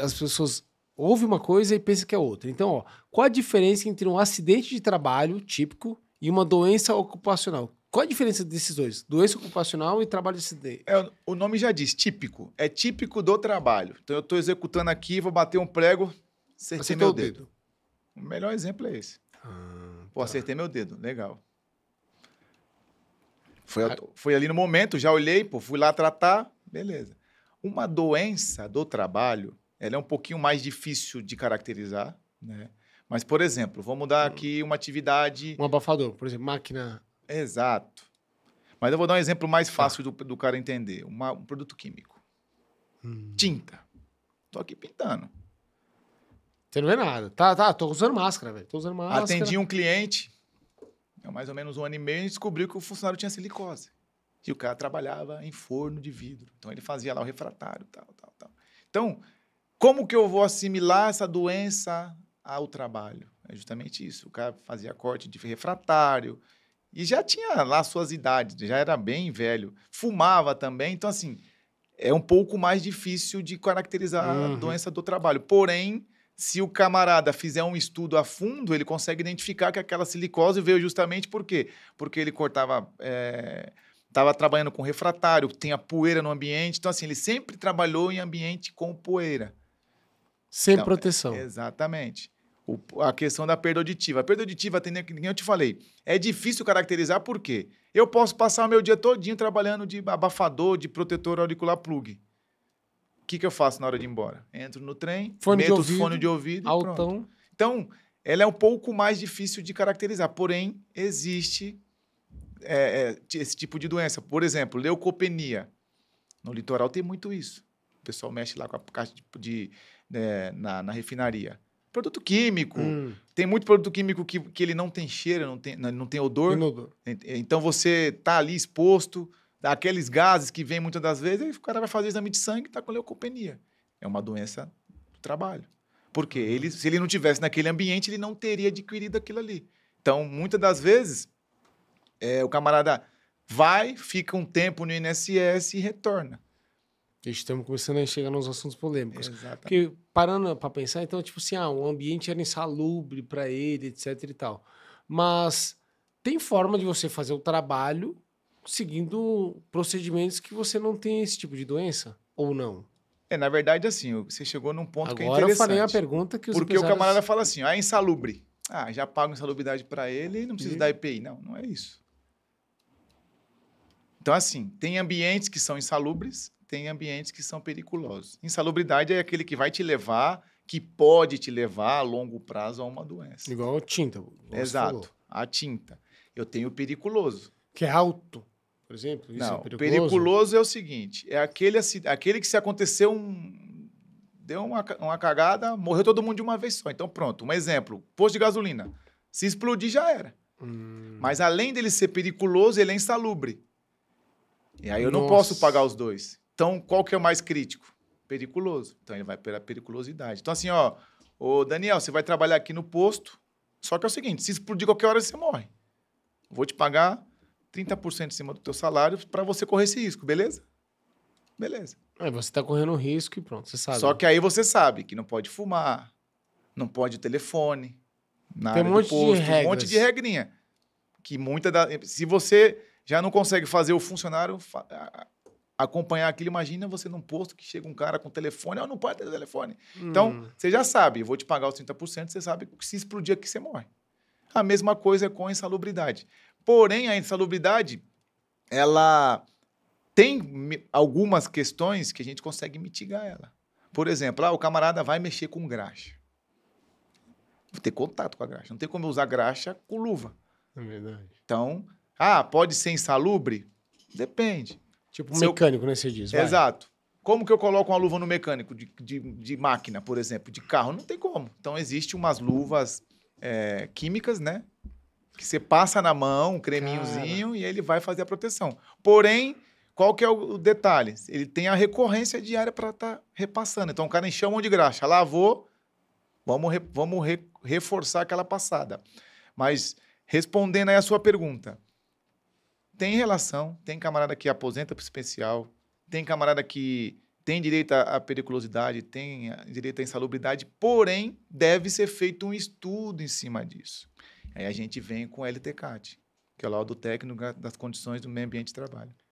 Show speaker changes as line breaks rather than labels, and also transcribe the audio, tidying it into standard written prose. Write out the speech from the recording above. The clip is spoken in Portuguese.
as pessoas ouvem uma coisa e pensam que é outra. Então, ó, qual a diferença entre um acidente de trabalho típico e uma doença ocupacional? Qual a diferença desses dois? Doença ocupacional e trabalho de acidente.
O nome já diz, típico. É típico do trabalho. Então, eu estou executando aqui, vou bater um prego, acertei
Acertou
meu
o
dedo. O melhor exemplo é esse. Pô, acertei meu dedo. Legal. Foi ali no momento, já olhei, pô, fui lá tratar, beleza. Uma doença do trabalho, ela é um pouquinho mais difícil de caracterizar, né? Mas, por exemplo, vamos dar aqui uma atividade...
Um abafador, por exemplo, máquina...
Exato. Mas eu vou dar um exemplo mais fácil do cara entender. Um produto químico. Tinta. Tô aqui pintando.
Você não vê nada. Tá, tô usando máscara, velho. Tô usando máscara.
Atendi um cliente, há mais ou menos 1 ano e meio, e descobriu que o funcionário tinha silicose. E o cara trabalhava em forno de vidro. Então, ele fazia lá o refratário, tal. Então, como que eu vou assimilar essa doença ao trabalho? É justamente isso. O cara fazia corte de refratário e já tinha lá suas idades, já era bem velho. Fumava também. Então, assim, é um pouco mais difícil de caracterizar a doença do trabalho. Porém, se o camarada fizer um estudo a fundo, ele consegue identificar que aquela silicose veio justamente por quê? Porque ele cortava... Estava trabalhando com refratário, tem a poeira no ambiente. Então, assim, ele sempre trabalhou em ambiente com poeira.
Sem proteção.
Exatamente. A questão da perda auditiva. A perda auditiva, que nem eu te falei, é difícil caracterizar por quê? Eu posso passar o meu dia todinho trabalhando de abafador, de protetor auricular plug. O que eu faço na hora de ir embora? Entro no trem, meto os fones de ouvido e pronto. Então, ela é um pouco mais difícil de caracterizar. Porém, existe... esse tipo de doença. Por exemplo, leucopenia. No litoral tem muito isso. O pessoal mexe lá com a caixa na refinaria. Produto químico. Tem muito produto químico que ele não tem cheiro, não tem odor. Então, você está ali exposto àqueles gases que vêm muitas das vezes, e o cara vai fazer exame de sangue e está com leucopenia. É uma doença do trabalho. Porque se ele não tivesse naquele ambiente, ele não teria adquirido aquilo ali. Então, muitas das vezes... o camarada vai, fica um tempo no INSS e retorna.
Estamos começando a chegar nos assuntos polêmicos.
Exatamente.
Porque, parando para pensar, então, tipo assim, o ambiente era insalubre para ele, etc e tal. Mas tem forma de você fazer o trabalho seguindo procedimentos que você não tem esse tipo de doença? Ou não?
Na verdade, assim, você chegou num ponto que é interessante.
Agora eu falei a pergunta que os
Porque o camarada fala assim, é insalubre. Já pago insalubridade para ele e não preciso dar EPI. Não, não é isso. Então, assim, tem ambientes que são insalubres, tem ambientes que são periculosos. Insalubridade é aquele que vai te levar, que pode te levar a longo prazo a uma doença.
Igual a tinta.
Exato, a tinta. Eu tenho o periculoso.
Que é alto, por exemplo? Isso
não,
é periculoso?
Periculoso é o seguinte, é aquele que se aconteceu deu uma cagada, morreu todo mundo de uma vez só. Então, pronto, um exemplo, posto de gasolina. Se explodir, já era. Mas, além dele ser periculoso, ele é insalubre. E aí eu não posso pagar os dois. Então, qual que é o mais crítico? Periculoso. Então, ele vai pela periculosidade. Então, assim, ô Daniel, você vai trabalhar aqui no posto, só que é o seguinte, se explodir qualquer hora, você morre. Vou te pagar 30% em cima do teu salário para você correr esse risco, beleza? Beleza.
Você está correndo um risco e pronto, você sabe.
Só que aí você sabe que não pode fumar, não pode telefone, na área do posto, um monte de regrinha. Que se você... já não consegue fazer o funcionário acompanhar aquilo. Imagina você num posto que chega um cara com telefone, não pode ter telefone. Então, você já sabe, eu vou te pagar os 30%, você sabe que se explodir aqui, você morre. A mesma coisa com a insalubridade. Porém, a insalubridade, ela tem algumas questões que a gente consegue mitigar ela. Por exemplo, o camarada vai mexer com graxa. Vou ter contato com a graxa. Não tem como eu usar graxa com luva.
É verdade.
Então... pode ser insalubre? Depende.
Tipo mecânico, né, você diz.
Exato. Como que eu coloco uma luva no mecânico de máquina, por exemplo, de carro? Não tem como. Então, existem umas luvas químicas, né? Que você passa na mão, um creminhozinho, e ele vai fazer a proteção. Porém, qual que é o detalhe? Ele tem a recorrência diária para estar repassando. Então, o cara encheu um monte de graxa. Lavou, vamos reforçar aquela passada. Mas, respondendo aí a sua pergunta, tem relação, tem camarada que aposenta para especial, tem camarada que tem direito à periculosidade, tem direito à insalubridade, porém, deve ser feito um estudo em cima disso. Aí a gente vem com o LTCAT, que é o laudo técnico das condições do meio ambiente de trabalho.